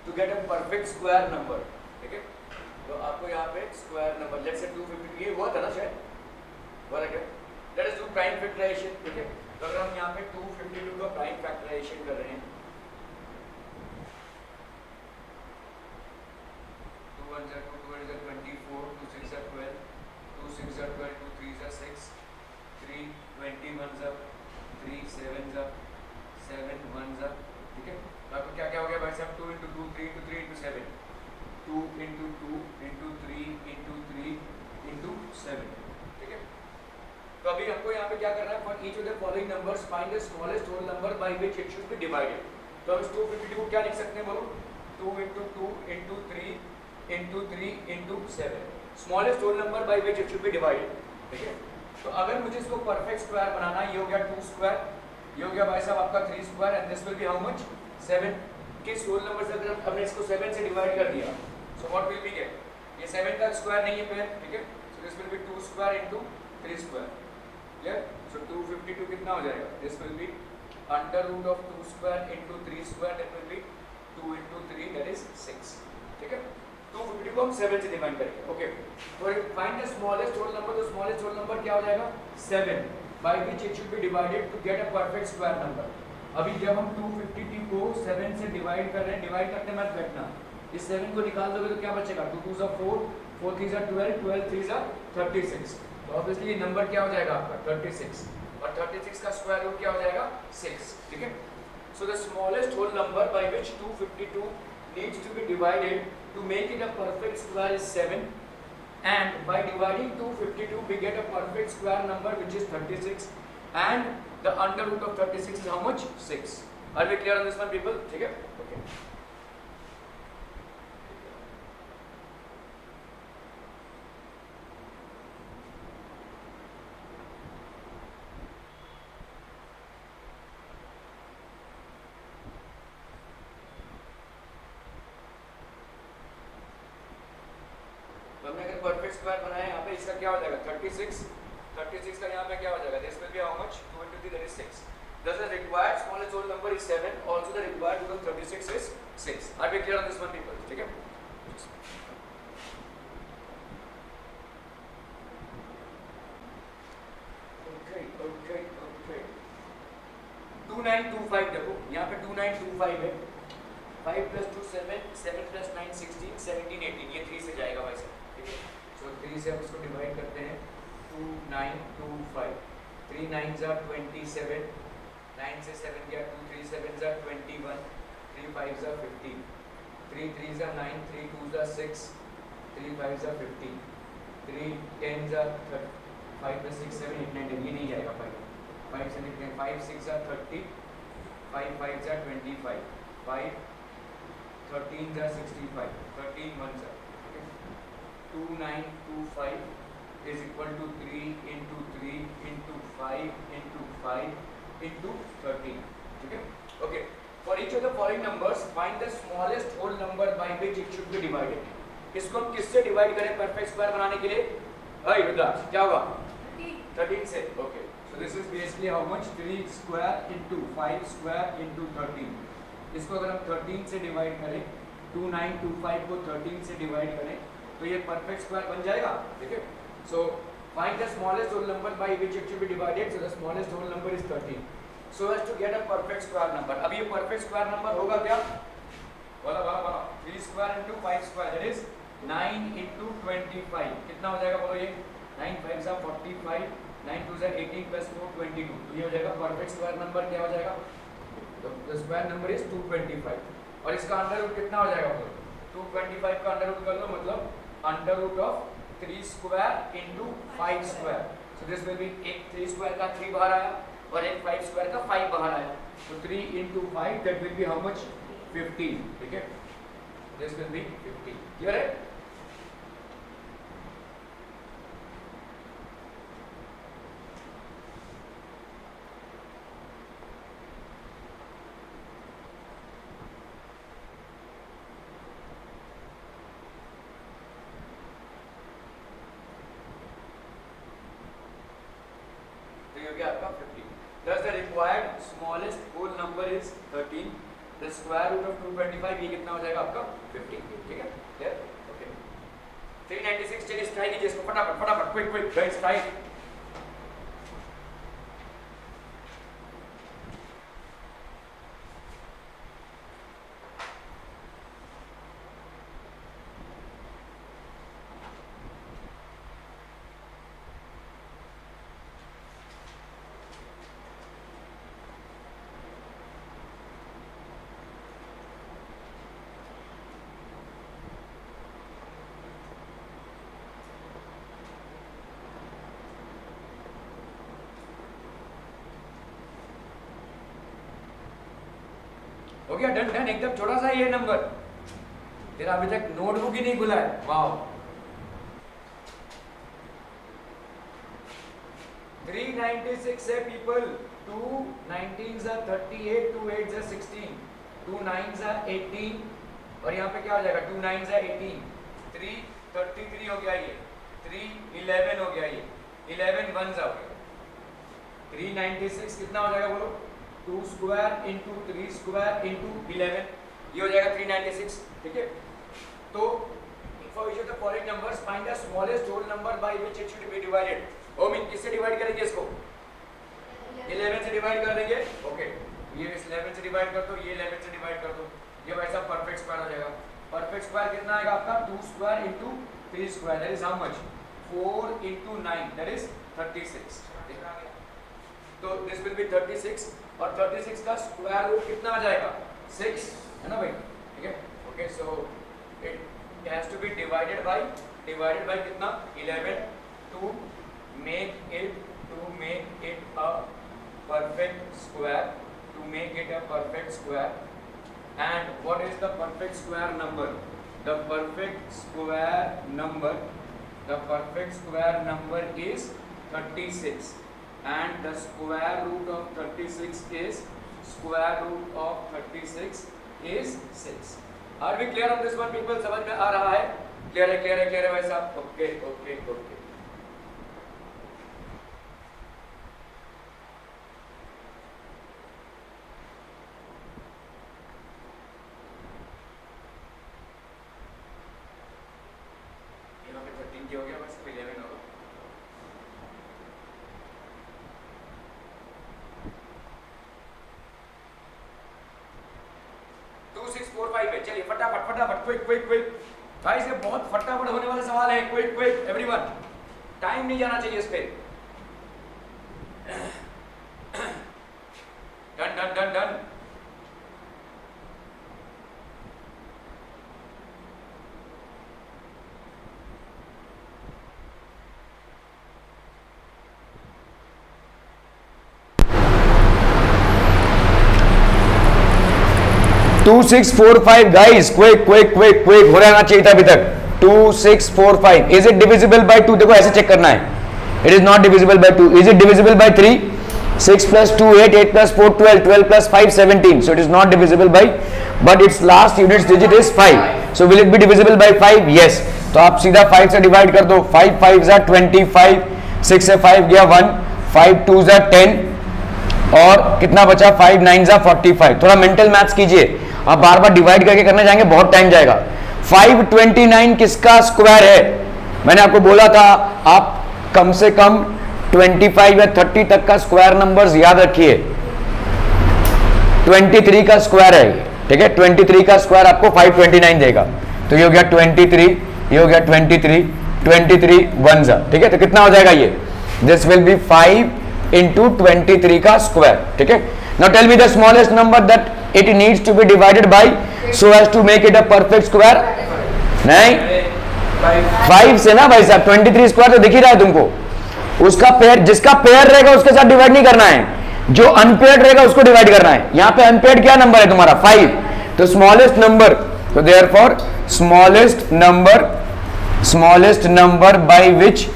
To get a perfect square number, ठीक है। तो आपको यहाँ पे स्क्वायर नंबर लेट्स से 252 ये हुआ था ना शायद, हुआ था क्या? Let us do prime factorisation, ठीक है। तो अगर हम यहाँ पे 252 का प्राइम फैक्टराइजेशन कर रहे हैं, 2 1 2 2 8 24, 2 6 12, 2 6 12, 2 3 6, 3 21 3 7 7 1, ठीक है। तो आपको क्या क्या हो गया भाई साहब? 2 into 2 3 into 3 into 7, 2 into 2 into 3 into 3 into 7, ठीक है। तो अभी हमको यहाँ पे क्या करना है? For each of the following numbers find the smallest whole number by which it should be divided. तो हम इस 252 को क्या लिख सकते हैं बोलो? 2 into 2 into 3 into 3 into 7, smallest whole number by which it should be divided, ठीक है। तो अगर मुझे इसको परफेक्ट स्क्वायर बनाना है, ये हो गया 2 स्क्वायर, ये हो गया भाई साहब आपका 3 square, and this will be how much? 7। किस होल नंबर से अगर हमने इसको 7 से डिवाइड कर दिया, so what will be get? ये 7 का स्क्वायर नहीं है पेयर, ठीक है। So this will be 2 square into 3 square, clear? So 252 कितना हो जाएगा? This will be under root of 2 square into 3 square, that will be 2 into 3, that is 6, ठीक है। 252 को हम 7 से डिवाइड करेंगे, ओके। तो find the smallest whole number, तो स्मॉलेस्ट होल नंबर क्या हो जाएगा? 7 by which it should be divided to get a perfect square number. अभी जब हम 252 को 7 से डिवाइड कर रहे हैं, डिवाइड करते मत बैठना, इस 7 को निकाल दोगे तो क्या बचेगा? 2 2 4, 4 3 12, 12 3 36। तो ऑब्वियसली ये नंबर क्या हो जाएगा आपका? 36, और 36 का स्क्वायर रूट क्या हो जाएगा? 6, ठीक है। So the smallest whole number by which 252 needs to be divided to make it a perfect square is 7, and by dividing 252 we get a perfect square number which is 36, and the under root of 36 is how much? 6. Are we clear on this one people? ठीक है, okay. हमने अगर perfect square बनाया यहाँ पे, इसका क्या हो जाएगा? 36, 36 का यहाँ पे क्या हो जाएगा? This will be how much? 2 into 3, that is 6. Thus the required smallest whole number is 7. Also the required root of 36 is 6. Are we clear on this one people? ठीक है। Okay. 2925 देखो, यहाँ पे 2925 है। 5 + 2 7, 7 + 9 16, 17 18, ये 3 से जाएगा भाई साहब, ठीक है। सो 3 से हम इसको डिवाइड करते हैं। 2925, 3 9 27, 9 से 7 गया, 2 3 7 21, 3 5 15, 3 3 9, 3 2 6, 3 5 15, 3 10 30, 5 + 6 7 8 9 10, ये नहीं जाएगा 5 से लिखते हैं। 5 6 30, 5 5 25, 5 13 65, 13 1 2925 is equal to 3 into 3 into 5 into 5 into 13, ठीक है। Okay, for each of the following numbers find the smallest whole number by which it should be divided. इसको हम किससे डिवाइड करें परफेक्ट स्क्वायर बनाने के लिए? हाय रुद्राक्ष, क्या होगा? 13 से, okay. So this is basically how much? 3 square into 5 square into 13। इसको अगर हम 13 से डिवाइड करें, 2925 को 13 से डिवाइड करें, तो ये परफेक्ट स्क्वायर बन जाएगा, ठीक है। So find the smallest whole number by which it should be divided, so the smallest whole number is 13, so as to get a perfect square number. अब ये परफेक्ट स्क्वायर नंबर होगा क्या? बोला 3 square into 5 square, that is 9 into 25, कितना हो जाएगा बोलो? ये 9 5 45, 9 2 18 + 4 22, तो ये हो जाएगा परफेक्ट स्क्वायर नंबर। क्या हो जाएगा? द स्क्वायर नंबर इज 225, और इसका अंडर रूट कितना हो जाएगा बोलो? 225 का अंडर रूट कर लो, मतलब under root of 3 square into 5 square. So this will be, एक 3 स्क्वायर का 3 बाहर आया और एक 5 स्क्वायर का 5 बाहर आया, तो 3 into 5 that will be how much? 15, ठीक है। दिस विल बी 15, क्लियर है? आपका 15। Thus the required smallest whole number is 13. The square root of 225, ये कितना हो जाएगा आपका 50, ठीक है, क्लियर, ओके। 396, चलिए ट्राई कीजिए इसको फटाफट फटाफट, क्विक क्विक गाइस, ट्राई। हो गया, डन डन, एकदम छोटा सा ये नंबर, तेरा अभी तक नोटबुक ही नहीं खुला है, वाह। 396 है people, 2 19s are 38, 2 8s are 16, 2 9s are 18, और यहाँ पे क्या हो जाएगा, 2 9s are 18, 3 33 हो गया ये, 3 11 हो गया ये, 11 1s हो गया, 396 कितना हो जाएगा बोलो, 2 स्क्वायर इंटू 3 स्क्वायर इंटू 11, ये हो जाएगा 396, ठीक है। तो for each of the following numbers find the smallest whole number by which it should be divided। ओ मीन किससे डिवाइड करेंगे इसको, 11 से डिवाइड कर देंगे, ओके, ये इस 11 से डिवाइड कर दो, ये 11 से डिवाइड कर दो, ये वैसा परफेक्ट स्क्वायर हो जाएगा। परफेक्ट स्क्वायर कितना आएगा आपका, 2 square into 3 square, that is how much, 4 into 9, that is 36, तो दिस विल बी 36, और 36 का स्क्वायर रूट कितना आ जाएगा, 6, है ना भाई, ठीक है, okay. So it has to be divided by कितना, 11 to make it a perfect square, to make it a perfect square। And what is the perfect square number? The perfect square number is 36, and the square root of 36 is 6। Are we clear on this one people? समझ में आ रहा है, clear है भाई साहब, okay okay okay. हो गया, बस 11 होगा। टू 6 4 5 है, चलिए फटाफट फटाफट, क्विक भाई, से बहुत फटाफट होने वाले सवाल है, क्विक एवरीवन, टाइम नहीं जाना चाहिए इस पे। डन। 2645 गाइस, क्विक हो रहना चाहिए था अभी तक। 2645 इज इट डिविजिबल बाय 2? देखो ऐसे चेक करना है, it is not divisible by 2। Is it divisible by 3? 6 plus 2 8, 8 plus 4 12, 12 plus 5 17, so it is not divisible by, but its last units digit is 5, so will it be divisible by 5? yes। तो आप सीधा 5 से divide कर दो, 5 5 are 25, 6 से 5 गया 1, 5 2 are 10, और कितना बचा, 5 9 are 45। थोड़ा मेंटल मैथ्स कीजिए, आप बार बार डिवाइड करके करने जाएंगे बहुत टाइम जाएगा। 529 किसका स्क्वायर है? मैंने आपको बोला था आप कम से कम 25 या 30 तक का स्क्वायर नंबर्स याद रखिए। 23 का स्क्वायर है, ठीक है, 23 का स्क्वायर आपको 529 देगा, तो ये हो गया 23, ये हो गया 23 1 जा, ठीक है, तो कितना हो जाएगा ये, दिस विल बी 5 into 23 का स्क्वायर, ठीक है। Now tell me the smallest number that it needs to be divided by so as to make it a perfect square. नहीं 5 से ना भाई साहब, 23 स्क्वायर तो दिख ही रहा है तुमको, उसका पेयर, जिसका पेयर रहेगा उसके साथ डिवाइड नहीं करना है, जो अनपेयर्ड रहेगा उसको डिवाइड करना है। यहाँ पे अनपेयर्ड क्या नंबर है तुम्हारा, 5, तो स्मॉलेस्ट नंबर, तो therefore smallest number by which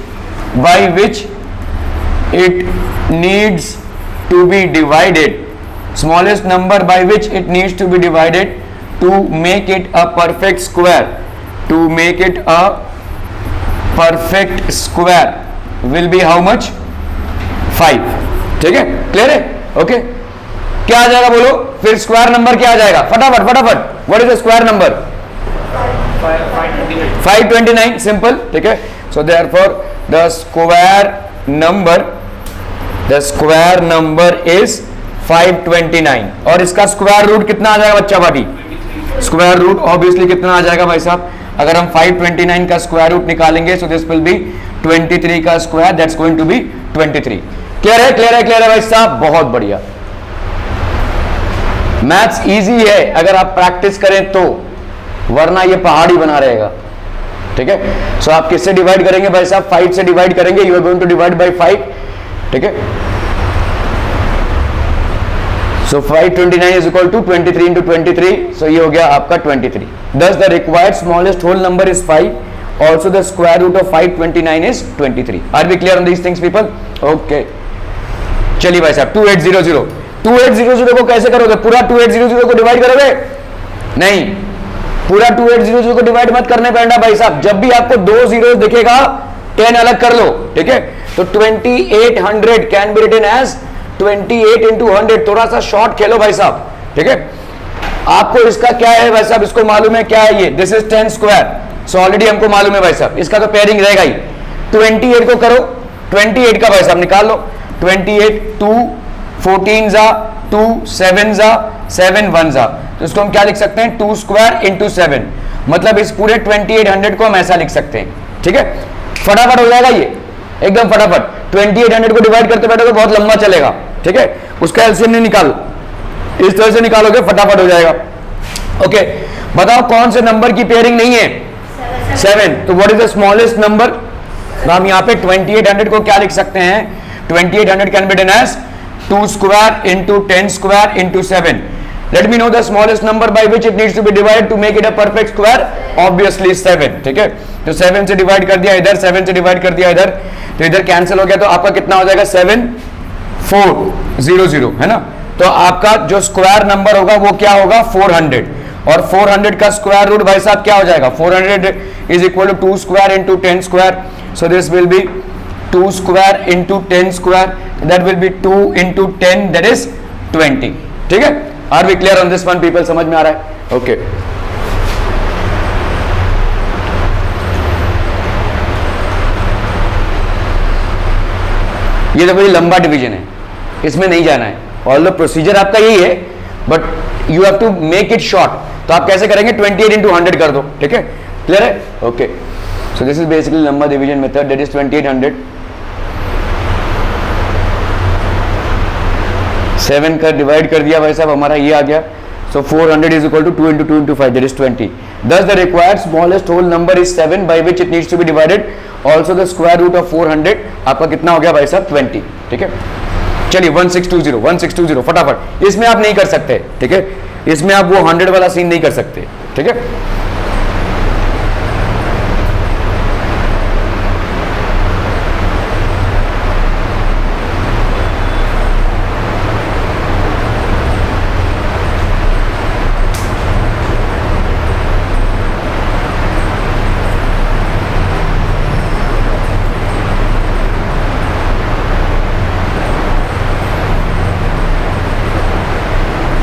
it needs to be divided, smallest number by which it needs to be divided to make it a perfect square, will be how much, 5, ठीक है, clear है, okay. क्या आ जाएगा बोलो, फिर square number क्या आ जाएगा, फटाफट फटाफट, what is the square number? 529, simple, ठीक है। So therefore the square number is 529, और इसका स्क्वायर रूट कितना आ जाएगा बच्चा बाटी? स्क्वायर रूट ऑब्वियसली कितना आ जाएगा भाई साहब? अगर हम 529 का स्क्वायर रूट निकालेंगे, सो दिस विल बी 23 का square, that's going to be 23। Clear है, क्लियर है, क्लियर है भाई साहब, बहुत बढ़िया। मैथ्स इजी है अगर आप प्रैक्टिस करें तो, वरना ये पहाड़ी बना रहेगा, ठीक है। सो आप किससे डिवाइड करेंगे भाई साहब? 5 से डिवाइड करेंगे, you are going to divide by 5, ठीक है। सो 529 इज इक्वल टू 23 इंटू 23, सो ये हो गया आपका 23। Thus the required smallest whole number is 5, also the square root of 529 is 23। Are we clear on these things people? Okay, चलिए भाई साहब 2800 को कैसे करोगे? पूरा 2800 को डिवाइड करोगे? नहीं, पूरा 2800 को डिवाइड मत करने पैंडा भाई साहब। जब भी आपको 2 जीरो दिखेगा 10 अलग कर लो, ठीक है। तो 2800 can be written as 28 into 100। थोड़ा सा शॉर्ट खेलो भाई साहब, ठीक है। आपको इसका क्या है भाई साहब, इसको मालूम है क्या है ये? This is 10 square, so already हमको मालूम है भाई साहब, इसका तो पेयरिंग रहेगा ही। 28 को करो, 28 का भाई साहब निकाल लो, 28 2 14 जा 2 7 जा 7 1 जा, तो इसको हम क्या लिख सकते हैं? 2 स्क्वायर इंटू 7, मतलब इस पूरे 2800 को हम ऐसा लिख सकते हैं, ठीक है। फटाफट हो जाएगा ये, एकदम फटाफट। 2800 को डिवाइड करते बैठोगे बहुत लंबा चलेगा, ठीक है। उसका एलसीएम नहीं निकाल, इस तरह से निकालोगे फटाफट हो जाएगा। ओके, बताओ कौन से नंबर की पेयरिंग नहीं है? 7। तो what is the smallest number? तो हम यहाँ पे 2800 को क्या लिख सकते हैं? 2800 can be written as 2 square into 10 square into 7। Let me know the smallest number by which it needs to be divided to make it a perfect square, obviously 7, ठीक है। तो 7 से डिवाइड कर दिया इधर, 7 से डिवाइड कर दिया इधर, तो इधर कैंसिल हो गया, तो आपका कितना हो जाएगा? 7 4 0 0, है ना। तो आपका जो स्क्वायर नंबर होगा वो क्या होगा? 400, और 400 का स्क्वायर रूट भाई साहब क्या हो जाएगा? 400 is equal to 2 square into 10 square, so this will be 2 square into 10 square, that will be 2 into 10, that is 20, ठीक है। Are we clear on this one people? समझ में आ रहा है? ओके ये तो कोई लंबा डिवीजन है, इसमें नहीं जाना है। ऑल द प्रोसीजर आपका यही है, but you have to make it short. तो आप कैसे करेंगे? 28 इंटू 100 कर दो, ठीक है। क्लियर है? Okay, so this is basically लंबा डिवीजन मेथड, दैट इज 2800। 7 का डिवाइड कर दिया भाई साहब, हमारा ये आ गया। So 400 is equal to 2 into 2 into 5, that is 20। Thus the required smallest whole number is 7 by which it needs to be divided, also the square root of 400, आपका कितना हो गया भाई साहब? 20, ठीक है। चलिए 1620 फटाफट, इसमें आप नहीं कर सकते, ठीक है। इसमें आप वो 100 वाला सीन नहीं कर सकते, ठीक है।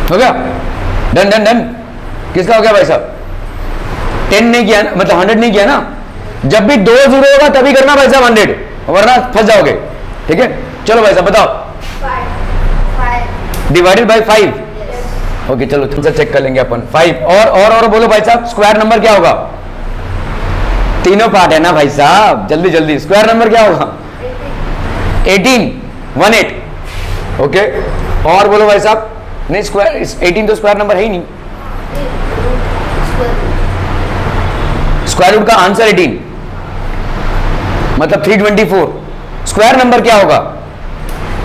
हो गया? Done done done. किसका हो गया भाई साहब? 10 नहीं किया ना, मतलब 100 नहीं किया ना। जब भी 2 जीरो होगा तभी करना भाई साहब 100, वरना फंस जाओगे, ठीक है। चलो भाई साहब बताओ। 5 डिवाइडेड बाय 5। ओके चलो तुमसे चेक कर लेंगे अपन। 5 और बोलो भाई साहब, स्क्वायर नंबर क्या होगा? तीनों पार्ट है ना भाई साहब, जल्दी जल्दी। स्क्वायर नंबर क्या होगा? 18 18। ओके और बोलो भाई साहब। नहीं स्क्वायर 18 तो स्क्वायर नंबर है ही नहीं। स्क्वायर रूट का आंसर 18 मतलब 324। स्क्वायर नंबर क्या होगा?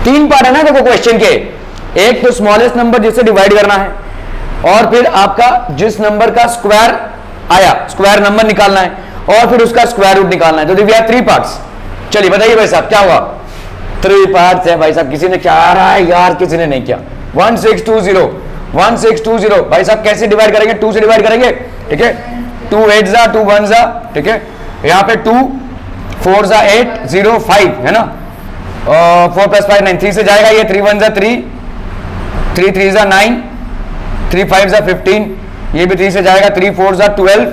3 पार्ट है ना देखो क्वेश्चन के। एक तो स्मॉलेस्ट नंबर जिससे डिवाइड करना है, और फिर आपका जिस नंबर का स्क्वायर आया स्क्वायर नंबर निकालना है, और फिर उसका स्क्वायर रूट निकालना है। तो वी हैव 3 पार्ट्स। चलिए बताइए भाई साहब क्या हुआ? 3 पार्ट्स है भाई साहब। किसी ने क्या रहा है यार, किसी ने नहीं किया। 1620 भाई साहब कैसे डिवाइड करेंगे? 2 से डिवाइड करेंगे, ठीक है। 2 8 जा 2 1 जा, ठीक है। यहाँ पे 2 4 जा 8 0 5 है ना। 4 + 5 9, 3 से जाएगा ये। 3 1 जा 3 3 3 जा 9 3 5 जा 15, ये भी 3 से जाएगा, 3 4 जा 12,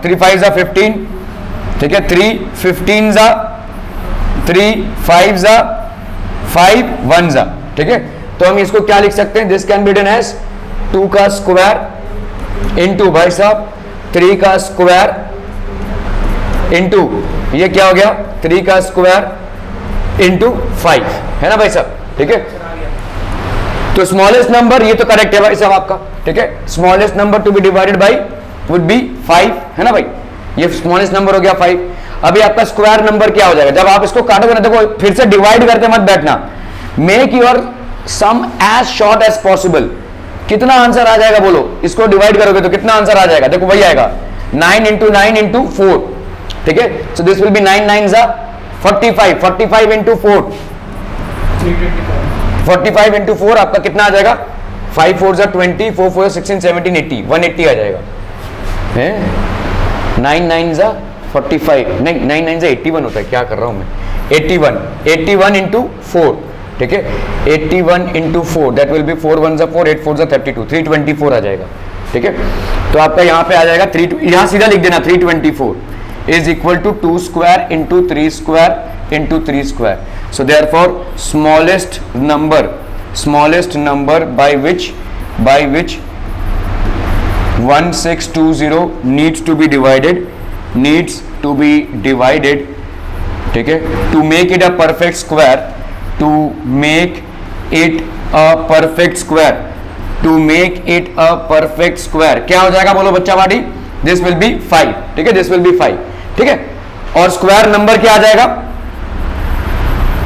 3 5 जा 15, ठीक है, 3 15 जा 3 5 जा 5 1 जा, ठीक है। तो हम इसको क्या लिख सकते हैं, this can be done as 2 का स्क्वायर इंटू भाई साहब 3 का स्क्वायर इंटू ये क्या हो गया 3 का स्क्वायर इंटू 5, है ना भाई साहब, ठीक है। तो स्मॉलेस्ट नंबर, ये तो करेक्ट है भाई साहब आपका, ठीक है। Smallest number to be divided by would be 5, है ना भाई, ये स्मॉलेस्ट नंबर हो गया 5। अभी आपका स्क्वायर नंबर क्या हो जाएगा, जब आप इसको काटोगे ना, देखो फिर से डिवाइड करते मत बैठना, make your sum as short as possible. कितना आंसर आ जाएगा बोलो, इसको डिवाइड करोगे तो कितना आंसर आ जाएगा, देखो वही आएगा 9 इंटू 9 इंटू 4, ठीक है। सो दिस विल बी 9 9 जा 45, 45 इंटू 4 45 इंटू 4 आपका कितना आ जाएगा, 5 4 जा 20, 4 4 16 17 80, 180 आ जाएगा, है 9 9 जा 45, नहीं 9 9 जा 81 होता है, क्या कर रहा हूं मैं, 81 इंटू 4, ठीक है, 81 इंटू 4 दैट विल बी 4 1 जा 4, 8 4 जा 32, 324 आ जाएगा, ठीक है। तो आपका यहाँ पे आ जाएगा 3, यहाँ सीधा लिख देना 324 is equal to 2 square into 3 square into 3 square. So therefore smallest number by which 1620 needs to be divided, ठीक है, to make it a perfect square, to make it a perfect square क्या हो जाएगा बोलो बच्चा वाडी, दिस विल बी 5, ठीक है, दिस विल बी 5, ठीक है। और स्क्वायर नंबर क्या आ जाएगा,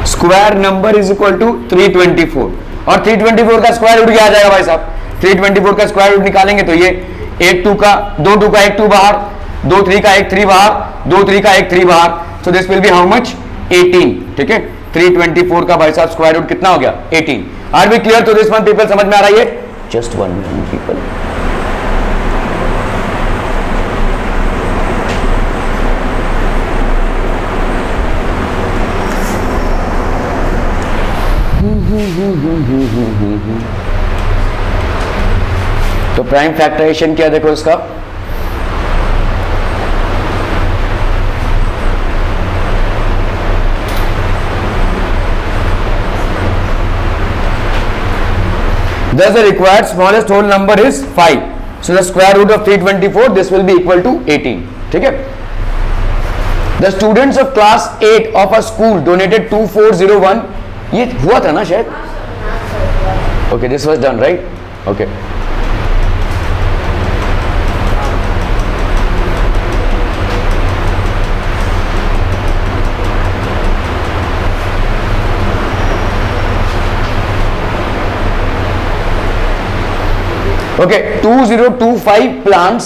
square number is equal to 324, और 324 का स्क्वायर रूट क्या आ जाएगा भाई साहब, 324 का स्क्वायर रूट निकालेंगे तो ये 1 2 का 2 2 का 1 2 बाहर, 2 3 का 1 3 बाहर, 2 3 का 1 3 बाहर, सो this will be how much 18, ठीक है। 324 का भाई साहब स्क्वायर रूट कितना हो गया 18। Are we clear to this one people, समझ में आ रही है, जस्ट वन पीपल। तो प्राइम फैक्टराइजेशन क्या देखो इसका, thus the required smallest whole number is 5, so the square root of 324 this will be equal to 18, ठीक है। The students of class 8 of a school donated 2401, ये हुआ था ना शायद, okay this was done right, okay। Okay, 2025 plants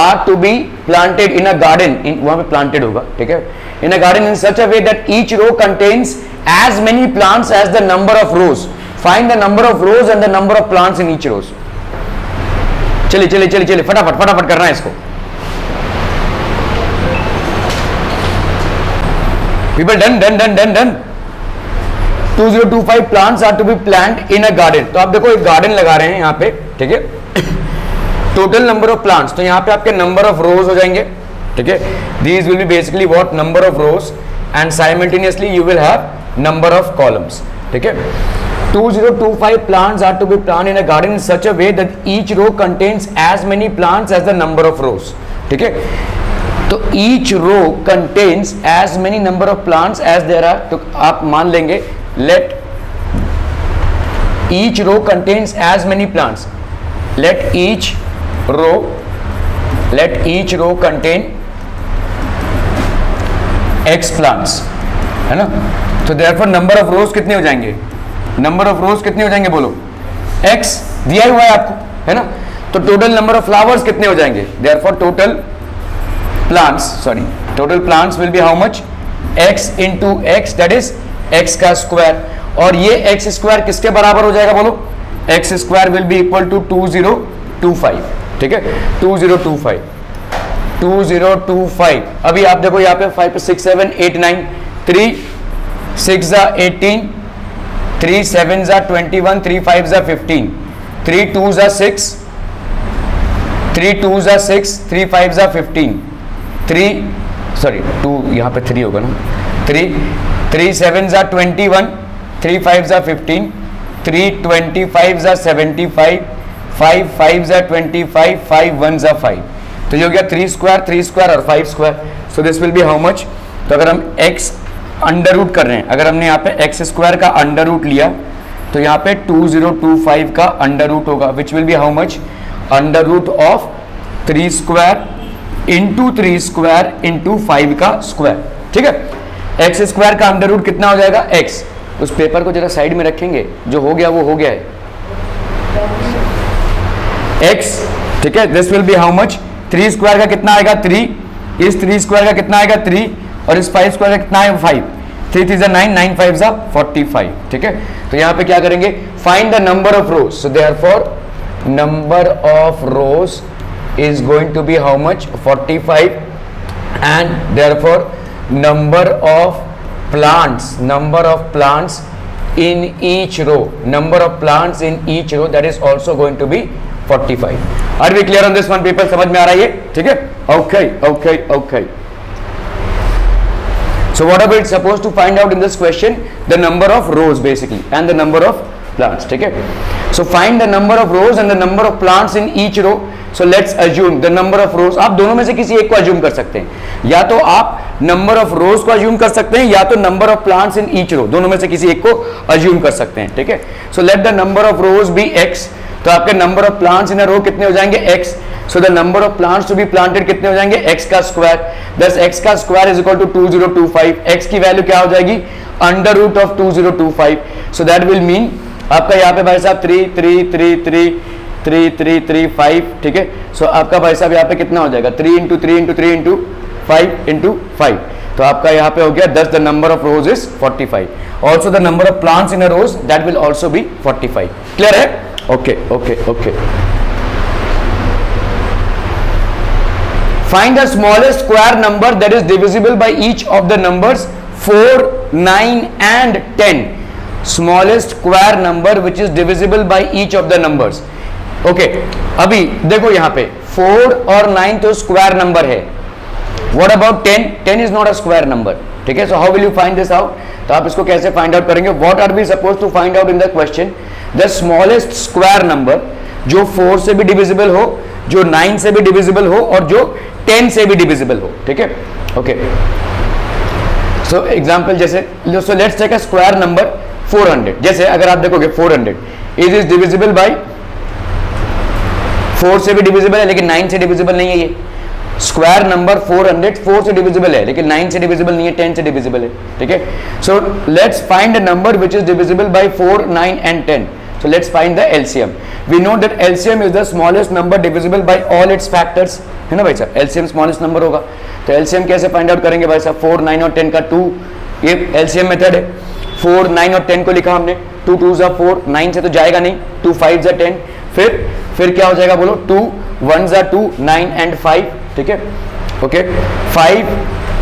are to be planted in a garden, in वहां पे planted होगा, ठीक है, in a garden in such a way that each row contains as many plants as the number of rows. Find the number of rows and the number of plants in each rows. चलिए चलिए चलिए चलिए फटाफट फटाफट करना है इसको। People done done done done done. 2025 plants are to be planted in a garden. तो आप देखो एक गार्डन लगा रहे हैं यहाँ पे, ठीक है। टोटल नंबर ऑफ प्लांट्स, तो यहाँ पे आपके नंबर ऑफ रोज हो जाएंगे, ठीक है। These will be basically what, number of rose, and simultaneously you will have number of columns, ठीक है। 2025 plants are to be planted in a garden in such a way that each row contains as many plants as the number of rows, ठीक है। तो each row contains as many number of plants as there are, तो आप मान लेंगे let each row contains as many plants, let each row contain x plants, है ना। तो therefore नंबर ऑफ रोज कितने हो जाएंगे, नंबर ऑफ रोज कितने हो जाएंगे बोलो, x दिया हुआ है आपको, है ना। तो टोटल नंबर ऑफ फ्लावर्स कितने हो जाएंगे, therefore total plants will be how much, x into x, that is x का स्क्वायर, और ये x स्क्वायर किसके बराबर हो जाएगा बोलो, x square will be equal to 2025, ठीक है। 2025 अभी आप देखो यहाँ पे 5 6 7 8 9, 3 6 जा 18, 3 7 जा 21, 3 5 जा 15, 3 2s are 6, 3 2s are 6, 3 5s are 15, 2 यहाँ पे 3 होगा ना, 3 7s are 21, 3 5s are 15, 3 25s are 75, 5 5s are 25, 5 1s are 5. तो ये हो गया 3 स्क्वायर और 5 square. So this will be how much. तो अगर हम x अंडर रूट कर रहे हैं, अगर हमने यहाँ पे एक्स स्क्वायर का अंडर रूट लिया तो यहाँ पे 2025 का अंडर रूट होगा, which will be how much, under root of 3 square into 3 square into 5 का स्क्वायर. ठीक है, एक्स स्क्वायर का अंडर रूट कितना हो जाएगा x. उस पेपर को जरा साइड में रखेंगे, जो हो गया वो हो गया है x. ठीक है, this will be how much, 3 square का कितना आएगा 3, इस 3 स्क्वायर का कितना आएगा 3 और इस 5 स्क्वायर का कितना आएगा 5, 3 3 9, 9 5 45. ठीक है, तो यहाँ पे क्या करेंगे, find the number of rose. So therefore number of rose is going to be how much, 45, and therefore number of plants in each row, that is also going to be 45. Are we clear on this one people? समझ में आ रहा है ये? ठीक है, okay. So what are we supposed to find out in this question? The number of rows basically and the number of plants. ठीक है, so find the number of rows and the number of plants in each row. So let's assume the number of rows. आप दोनों में से किसी एक को assume कर सकते हैं, या तो आप number of rows को assume कर सकते हैं या तो number of plants in each row, दोनों में से किसी एक को assume कर सकते हैं. ठीक है, so let the number of rows be x. तो आपके number of plants in a row कितने हो जाएंगे x. So the number of plants to be planted कितने हो जाएंगे, x का स्क्वायर. Thus x का square is equal to 2025. x की वैल्यू क्या हो जाएगी, under root of 2025. So that will mean आपका यहाँ पे भाई साहब 3 3 3 3 3 3 3 5. ठीक है, सो आपका भाई साहब यहाँ पे कितना हो जाएगा 3 इंटू 3 इंटू 3 इंटू 5 इंटू 5. तो आपका यहाँ पे हो गया 10. The number of rose is 45. Also the number of plants in a rose that will also be 45. Clear है? Okay. Find the smallest square number that is divisible by each of the numbers 4, 9 and 10. Smallest square number which is divisible by each of the numbers. Okay, अभी देखो यहाँ पे 4 और 9 तो square number है. What about 10? 10 is not a square number. ठीक है, so how will you find this out? तो आप इसको कैसे find out करेंगे? What are we supposed to find out in the question? The smallest square number जो 4 से भी divisible हो, जो 9 से भी divisible हो और जो 10 से भी divisible हो. ठीक है, ओके. सो एग्जाम्पल जैसे, so let's take a square number 400. जैसे अगर आप देखोगे 400 इज डिविजिबल बाय 4 से भी डिविजिबल है लेकिन 9 से डिविजिबल नहीं है. ये स्क्वायर नंबर 400 4 से डिविजिबल है लेकिन 9 से डिविजिबल नहीं है, 10 से डिविजिबल है. ठीक है, so let's find a number which is divisible by 4, 9 and 10. So let's find the LCM. We know that LCM is the smallest number divisible by all its factors. है ना भाई साहब, LCM smallest number होगा. तो LCM कैसे find out करेंगे भाई साहब, 4, 9 और 10 का 2, ये LCM मेथड है. 4, 9 और 10 को लिखा हमने, 2 2 जा 4, 9 से तो जाएगा नहीं, 2 5 जा 10, फिर क्या हो जाएगा बोलो, 2 1 जा 2, 9 एंड 5. ठीक है, ओके, 5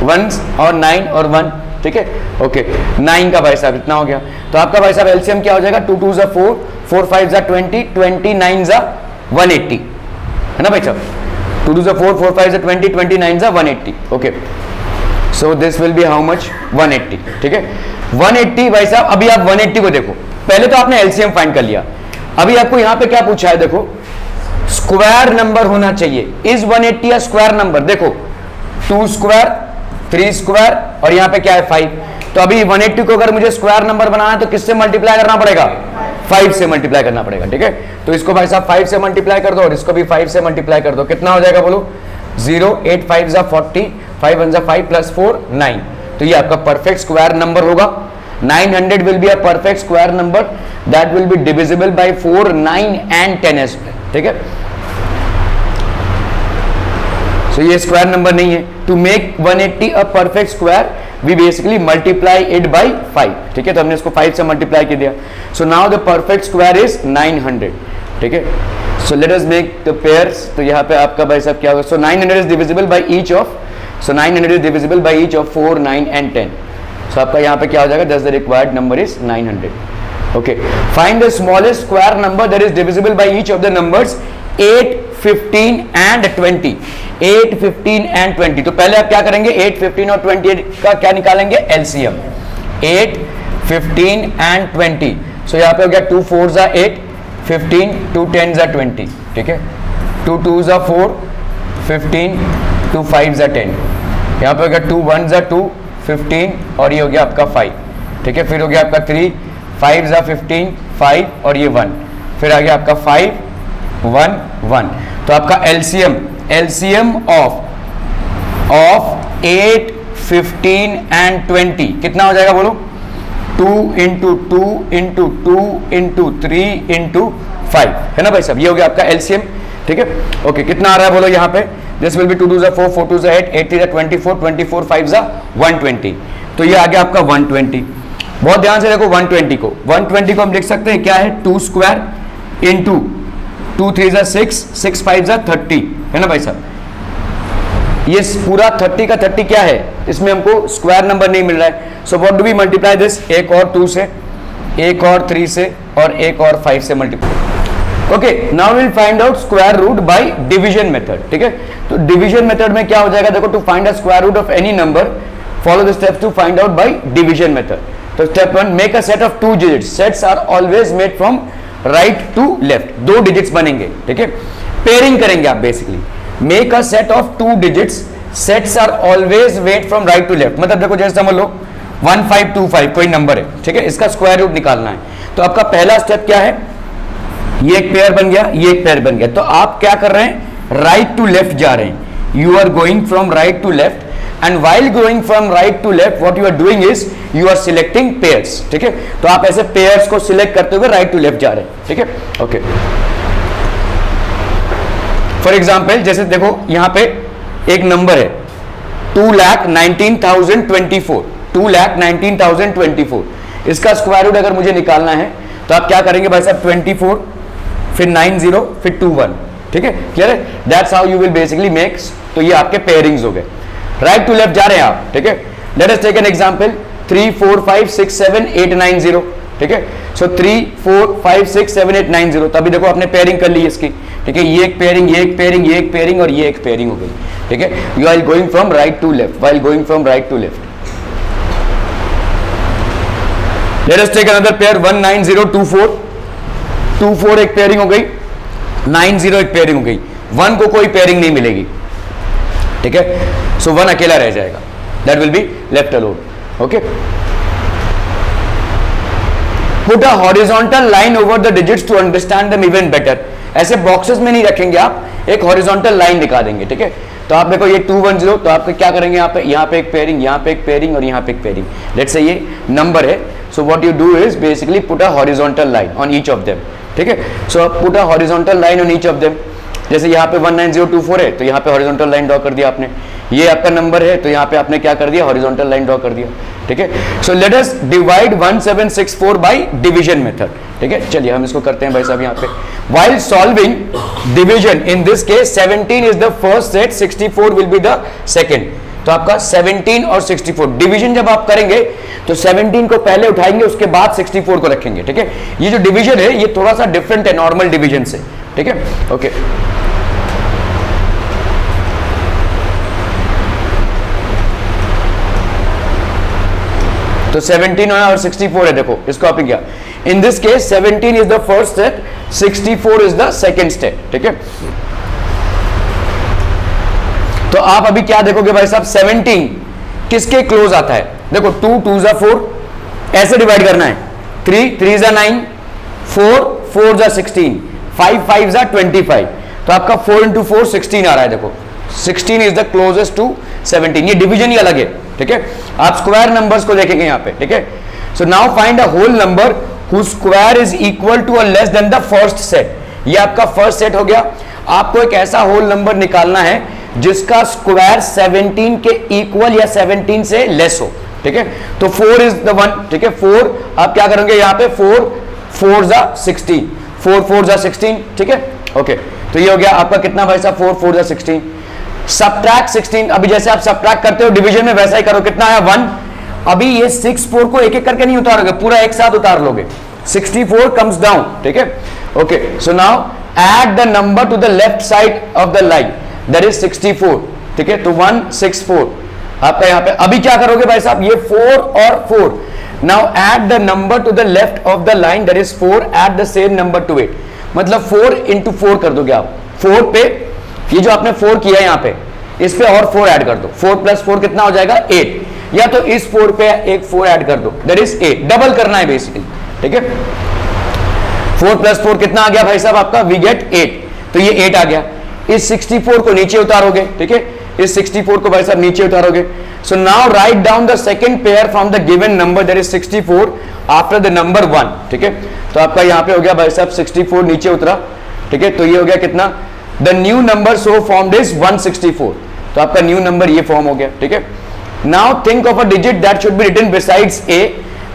1 और 9 और 1. ठीक है, ओके, 9 का भाई साहब इतना हो गया. तो आपका भाई साहब एलसीएम क्या हो जाएगा, 2 2 जा 4, 4 5 जा 20, 29 जा 180. है ना भाई साहब, 2 2 जा 4, 4 5 जा 20, 29 जा 180. Okay, so this will be how much, 180. ठीक है, 180 भाई साहब. अभी आप 180 को देखो, पहले तो आपने एलसीएम फाइंड कर लिया. अभी आपको यहाँ पे क्या पूछा है, देखो स्क्वायर नंबर होना चाहिए. इज 180 या स्क्वायर नंबर? देखो 2 स्क्वायर, 3 स्क्वायर और यहाँ पे क्या है 5. तो अभी 180 को अगर मुझे स्क्वायर नंबर बनाना है तो किससे मल्टीप्लाई करना पड़ेगा, 5 से मल्टीप्लाई करना पड़ेगा. ठीक है, तो इसको भाई साहब 5 से मल्टीप्लाई कर दो और इसको भी 5 से मल्टीप्लाई कर दो. कितना हो जाएगा बोलो, 0, 8 5 जा 40, 5 1 जा 5 प्लस 4 9. तो ये आपका परफेक्ट स्क्वायर नंबर होगा. 900 will be a perfect square number that will be divisible by 4, 9 and 10 as well. ठीक है, तो ये स्क्वायर नंबर नहीं है. To make 180 a perfect square we basically multiply it by 5. ठीक है, तो हमने इसको 5 से मल्टीप्लाई कर दिया. So now the perfect square is 900. ठीक है, so let us make the pairs. तो यहाँ पे आपका भाई साहब क्या होगा, सो 900 is divisible by each of, so 900 is divisible by each of 4, 9 and 10. सो आपका यहाँ पे क्या हो जाएगा, 10 the required number is 900. Okay, find the smallest square number that is divisible by each of the numbers 8, 15 and 20. 8, 15 and 20. तो पहले आप क्या करेंगे, 8, 15 और 20 का क्या निकालेंगे, LCM. 8, 15 and 20. So यहाँ पे हो गया 2 4s are 8, 15, 2 10s are 20. ठीक है, 2 2s are 4, 15, 2 5s are 10. यहाँ पे हो गया 2 1s are 2, 15 और ये हो गया आपका 5. ठीक है, फिर हो गया आपका 3 5 जा 15, 5 और ये 1, फिर आ गया आपका 5, 1, 1. तो आपका LCM ऑफ 8, 15 एंड 20 कितना हो जाएगा बोलो, 2 इंटू 2 इंटू 2 इंटू 3 इंटू 5, है ना भाई साहब, ये हो गया आपका LCM. ठीक है, ओके, कितना आ रहा है बोलो यहाँ पे, दिस विल बी 2 2 4, 4 2 8, 8 3 24, 24 5 120. तो ये आ गया आपका 120. बहुत ध्यान से देखो 120 को हम लिख सकते हैं क्या है, 2 स्क्वायर इंटू 2 3 6, 6 5 30, है ना भाई साहब. ये पूरा 30 का 30 क्या है, इसमें हमको स्क्वायर नंबर नहीं मिल रहा है. So what do we multiply this, एक और 2 से, एक और 3 से और एक और 5 से multiply. Okay, now will find out square root by division method. ठीक है, तो डिवीजन मेथड में क्या हो जाएगा, देखो, to find a square root of any number follow the steps to find out by division method. तो step 1, make a set of 2 digits. Sets are always made from right to left. 2 digits बनेंगे. ठीक है, pairing करेंगे आप basically. Make a set of 2 digits. Sets are always made from right to left. मतलब देखो, जैसे समझ लो 1525 कोई नंबर है, ठीक है, इसका स्क्वायर रूट निकालना है. तो आपका पहला स्टेप क्या है, ये एक पेयर बन गया, ये एक पेयर बन गया. तो आप क्या कर रहे हैं, राइट टू लेफ्ट जा रहे हैं. You are going from right to left, and while going from right to left what you are doing is you are selecting pairs. ठीक है, तो आप ऐसे pairs को सिलेक्ट करते हुए right to left जा रहे हैं. ठीक है, ओके. फॉर एग्जाम्पल जैसे देखो यहाँ पे एक नंबर है 2,19,024. 2,19,024. इसका स्क्वायर रूट अगर मुझे निकालना है तो आप क्या करेंगे भाई साहब, 24 फिर 90 फिर 21. ठीक है, क्लियर है, that's how you will basically make. तो ये आपके पेयरिंग्स हो गए, राइट टू लेफ्ट जा रहे हैं आप. ठीक है, let us take an example 3 4 5 6 7 8 9 0. ठीक है, सो 3 4 5 6 7 8 9 0. तभी देखो आपने पेयरिंग कर ली इसकी. ठीक है, ये एक पेयरिंग, ये एक पेयरिंग, ये एक पेयरिंग और ये एक पेयरिंग हो गई. ठीक है, you are going from right to left, while going from right to left. Let us take another pair 1 9 0 2 4. 2 4 एक पेयरिंग हो गई, 9 0 एक पेयरिंग हो गई. 1 को कोई पेयरिंग नहीं मिलेगी. ठीक है, सो 1 अकेला रह जाएगा, that will be left alone. Okay, put a horizontal line over the digits to understand them even better. ऐसे बॉक्सेस में नहीं रखेंगे आप, एक हॉरिजॉन्टल लाइन दिखा देंगे. ठीक है, तो आप देखो ये 2 1 0, तो आप क्या करेंगे, यहाँ पे एक पेयरिंग, यहाँ पे एक पेयरिंग और यहाँ पे एक पेयरिंग. लेट्स से ये नंबर है, so what you do is basically put a horizontal line on each of them. ठीक है, so put a horizontal line on each of them. जैसे यहाँ पे 19024 है तो यहाँ पे हॉरिजॉन्टल लाइन ड्रॉ कर दिया आपने. ये आपका नंबर है तो यहाँ पे आपने क्या कर दिया, हॉरिजॉन्टल लाइन ड्रॉ कर दिया. ठीक है, so let us divide 1764 bye division method. ठीक है, चलिए हम इसको करते हैं भाई साहब. यहाँ पे while solving division in this case 17 is the first set, 64 will be the second. तो आपका 17 और 64 डिवीजन जब आप करेंगे तो 17 को पहले उठाएंगे, उसके बाद 64 को रखेंगे. ठीक है, ये जो डिवीजन है ये थोड़ा सा डिफरेंट है नॉर्मल डिवीजन से. ठीक है, ओके. तो 17 है और 64 है, देखो इसको कॉपी किया. In this case 17 is the first step, 64 is the second step. ठीक है, तो आप अभी क्या देखोगे भाई साहब, 17 किसके क्लोज आता है, देखो 2 2 जा 4, ऐसे डिवाइड करना है. 3 3 जा 9, 4 4 जा 16, 5 5 जा 25. तो आपका 4 इंटू 4 16 आ रहा है. देखो 16 इज द क्लोजेस्ट टू 17. ये डिवीजन ही अलग है. ठीक है, आप स्क्वायर नंबर्स को देखेंगे यहाँ पे. ठीक है, so now find a whole number whose square is equal to और less than the first set. ये आपका फर्स्ट सेट हो गया. आपको एक ऐसा होल नंबर निकालना है जिसका स्क्वायर 17 के इक्वल या 17 से लेस हो. ठीक है, तो 4 इज द वन. ठीक है, 4 आप क्या करेंगे यहाँ पे, 4 4 जा 16, 4 4 जा 16. ठीक है, ओके. तो ये हो गया आपका कितना भाई साहब, 4 4 जा 16. सबट्रैक्ट 16, अभी जैसे आप सबट्रैक्ट करते हो डिवीजन में वैसा ही करो. कितना है, 1. अभी ये 6 4 को एक एक करके नहीं उतारोगे, पूरा एक साथ उतार लोगे. 64 comes down, ठीक है. Okay, so now add the number to the left side of the line, that is 64, ठीक है. तो 164 आपका यहाँ पे. अभी क्या करोगे भाई साहब, ये 4 और 4. Now add the number to the left of the line, that is 4, add the same number to it. मतलब 4 into 4 कर दोगे आप. 4 पे ये जो आपने 4 किया है यहाँ पे, इस पे और 4 ऐड कर दो. 4 प्लस 4 कितना हो जाएगा, 8. या तो इस 4 पे एक 4 ऐड कर दो, दैट इज 8. डबल करना है बेसिकली, ठीक है. 4 प्लस 4 कितना आ गया भाई साहब आपका, वी गेट 8. तो ये 8 आ गया. इस 64 को नीचे उतारोगे, ठीक है. इस 64 को भाई साहब नीचे उतारोगे. So now write down the second pair from the given number, that is 64 after the number 1, ठीक है. तो आपका यहाँ पे हो गया भाई साहब 64 नीचे उतरा, ठीक है. तो ये हो गया कितना, the new number so formed is 164. तो आपका न्यू नंबर ये फॉर्म हो गया, ठीक है. Now think of a digit that should be written besides a.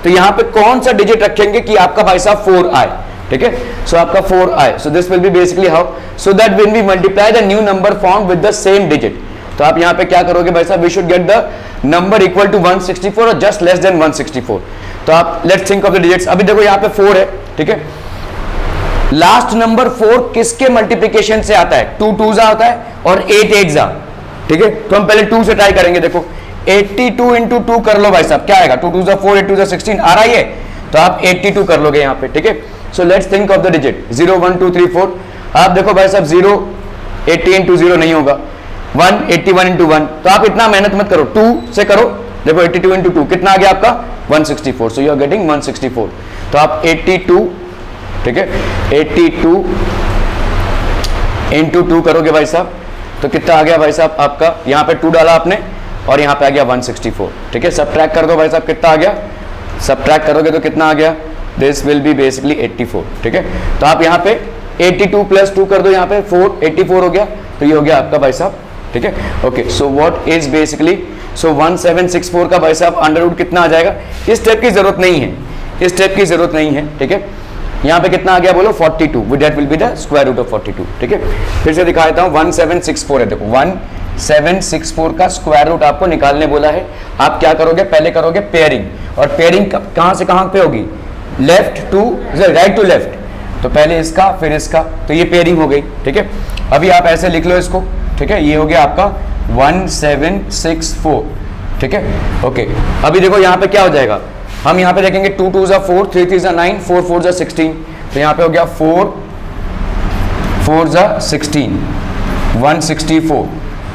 तो यहाँ पे कौन सा डिजिट रखेंगे कि आपका भाई साहब 4 आए, ठीक है. सो आपका 4 आए. So this will be basically how, so that when we multiply the new number form with the same digit. तो आप यहाँ पे क्या करोगे भाई साहब, we should get the number equal to 164 और जस्ट लेस देन 164. तो आप let's think of the digits. अभी देखो यहाँ पे 4 है, ठीक है. लास्ट नंबर 4 किसके मल्टीप्लिकेशन से आता है, 2 2 जा होता है और 8 8 जा, ठीक है. तो हम पहले 2 से ट्राई करेंगे. देखो 82 इंटू 2 कर लो भाई साहब, क्या आएगा, 2 2 जा 4, 8 2 जा 16 आ रहा है. तो आप 82 कर लोगे यहाँ पे, ठीक है. So let's think of the digit 0 1 2 3 4. आप देखो भाई साहब 0 80 इंटू 0 नहीं होगा, 1 81 इंटू 1. तो आप इतना मेहनत मत करो, 2 से करो. देखो 82 इंटू 2 कितना आ गया आपका, 164. So you are getting 164. तो आप 82, ठीक है, 82 इंटू 2 करोगे भाई साहब. तो कितना आ गया भाई साहब आपका, यहाँ पे 2 डाला आपने और यहाँ पे आ गया 164, ठीक है. सब्ट्रैक्ट कर दो भाई साहब, कितना आ गया, सब्ट्रैक्ट करोगे तो कितना आ गया, दिस विल बी बेसिकली 84, ठीक है. तो आप यहाँ पे 82 प्लस 2 कर दो, यहाँ पे 84 हो गया. तो ये हो गया आपका भाई साहब, ठीक है. Okay, so what is basically, so 1764 का भाई साहब अंडर रूट कितना आ जाएगा. इस स्टेप की जरूरत नहीं है, इस स्टेप की जरूरत नहीं है, ठीक है. यहाँ पे कितना आ गया बोलो, 42. With that will be the square root of 42, ठीक है. फिर से दिखा देता हूँ, 1764 है. देखो 1764 का स्क्वायर रूट आपको निकालने बोला है. आप क्या करोगे, पहले करोगे पेयरिंग. और पेयरिंग कहाँ से कहाँ पे होगी, left to right to left. तो पहले इसका फिर इसका, तो ये पेयरिंग हो गई, ठीक है. अभी आप ऐसे लिख लो इसको, ठीक है. ये हो गया आपका 1764, ठीक है. ओके, अभी देखो यहाँ पे क्या हो जाएगा, हम यहाँ पे देखेंगे 2 2 जा 4, 3 3 जा 9, 4 4 जा 16. तो यहाँ पे हो गया 4 4 जा 16, 164.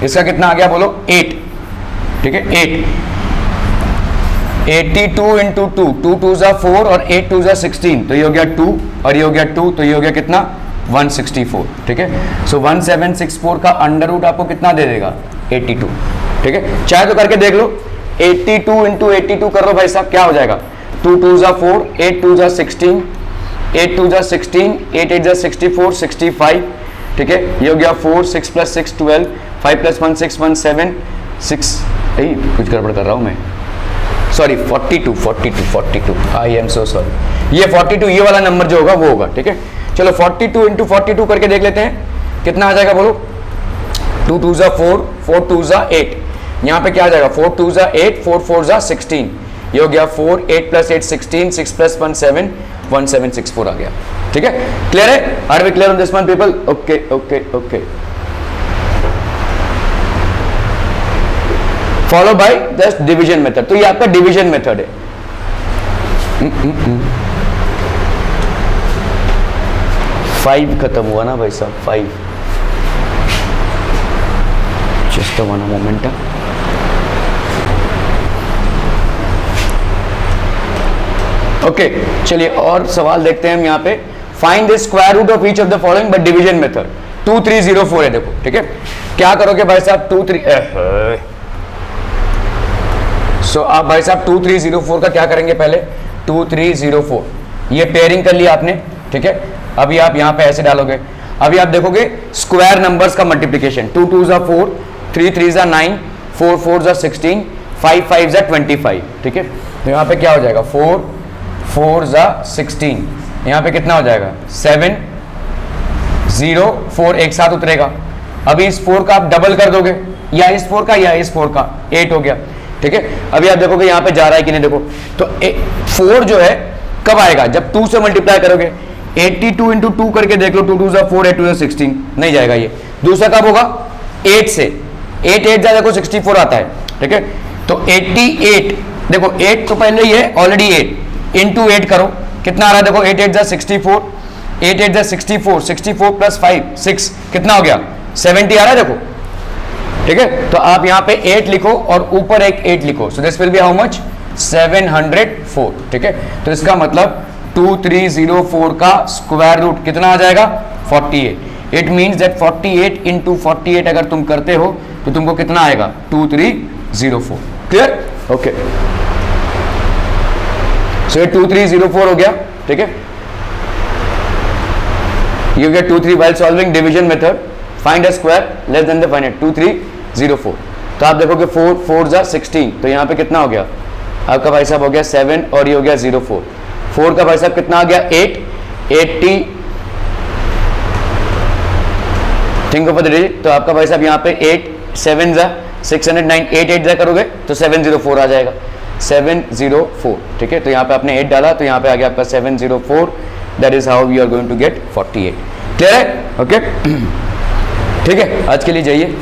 इसका कितना आ गया बोलो, 8, ठीक है. 8 82 इंटू 2, 2 2 जा 4 और 8 2 जा 16. तो ये हो गया 2 और ये हो गया 2. तो ये हो गया कितना, 164, ठीक है. सो 1764 का अंडर रूट आपको कितना दे देगा, 82, ठीक है. चाहे तो करके देख लो, 82 इंटू 82 कर लो भाई साहब, क्या हो जाएगा, 2 2 जा 4, 8 2 जा 16, 8 2 जा 16, 8 8 जा 64, 65, ठीक है. ये हो गया 4 6 प्लस 6 12, 5 प्लस 1 6 1 7 6. कुछ गड़बड़ कर रहा हूँ मैं, sorry 42, I am so sorry. ये 42 ये वाला नंबर जो होगा वो होगा, ठीक है. चलो 42 इंटू 42 करके देख लेते हैं, कितना आ जाएगा बोलो. 2 2 जा 4, 4 2 जा 8. यहाँ पे क्या आ जाएगा, 4 2 जा 8, 4 4 जा 16. ये हो गया 4 8 प्लस 8 16, 6 प्लस 1 7, 1764 आ गया, ठीक है. क्लियर है, are we clear on this one people. Okay okay okay. Follow by just division method. तो ये आपका डिवीजन मेथड है. 5 खत्म हुआ ना भाई साहब, 5. Just one moment. ओके, चलिए और सवाल देखते हैं हम यहाँ पे. Find the square root of each of the following by division method. 2304 है, देखो, ठीक है. क्या करोगे भाई साहब, 2 3. सो आप भाई साहब 2304 का क्या करेंगे, पहले 2304 ये पेयरिंग कर लिया आपने, ठीक है. अभी आप यहाँ पे ऐसे डालोगे. अभी आप देखोगे स्क्वायर नंबर्स का मल्टीप्लिकेशन, 2 2 जा 4, 3 3 जा 9, 4 4 जा 16, 5 5 जा 25, ठीक है. तो यहाँ पे क्या हो जाएगा, 4 4 जा 16. यहाँ पे कितना हो जाएगा, 7 0 4 एक साथ उतरेगा. अभी इस 4 का आप डबल कर दोगे, या इस 4 का या इस 4 का, 8 हो गया, ठीक है. अभी आप देखोगे यहाँ पे जा रहा है कि नहीं, देखो तो 4 जो है कब आएगा? जब 2 से मल्टीप्लाई करोगे। 82 इंटू 2 करके देख लो, 2 2 जा 4, 8 2 जा 16, नहीं जाएगा ये। दूसरा कब होगा? 8 से, 8 8 जा देखो 64 आता है, ठीक है। तो 88, देखो 8 तो पहले ही है ऑलरेडी, 8 इंटू 8 करो, कितना आ रहा है देखो, 8 8 जा 64, 8 8 जा 64, 64 प्लस 5 6, कितना हो गया? 70 आ रहा है देखो, ठीक है। तो आप यहाँ पे 8 लिखो और ऊपर एक 8 लिखो, सो this will be how much? 704, ठीक है। तो इसका मतलब 2304 का स्क्वायर रूट कितना आ जाएगा? 48। इट मीन्स दैट 48 इंटू 48 अगर तुम करते हो तो तुमको कितना आएगा? 2304। क्लियर? ओके, सो ये 2304 हो गया, ठीक है। You get 2 3 while solving division method. Find a square less than the finite 2304. तो आप देखोगे 4 4 जा 16, तो यहाँ पे कितना हो गया आपका भाई साहब? हो गया 7 और ये हो गया 04। 4 का भाई साहब कितना आ गया? 8 80। थिंक ऑफ द डिजिट, तो आपका भाई साहब यहाँ पे 8 7 जा 609, 8 8 जा करोगे तो 704 आ जाएगा, 704, ठीक है। तो यहाँ पे आपने 8 डाला तो यहाँ पे आ गया आपका 704। That is how we are going to get 48। Clear है? ओके, ठीक है, आज के लिए जाइए।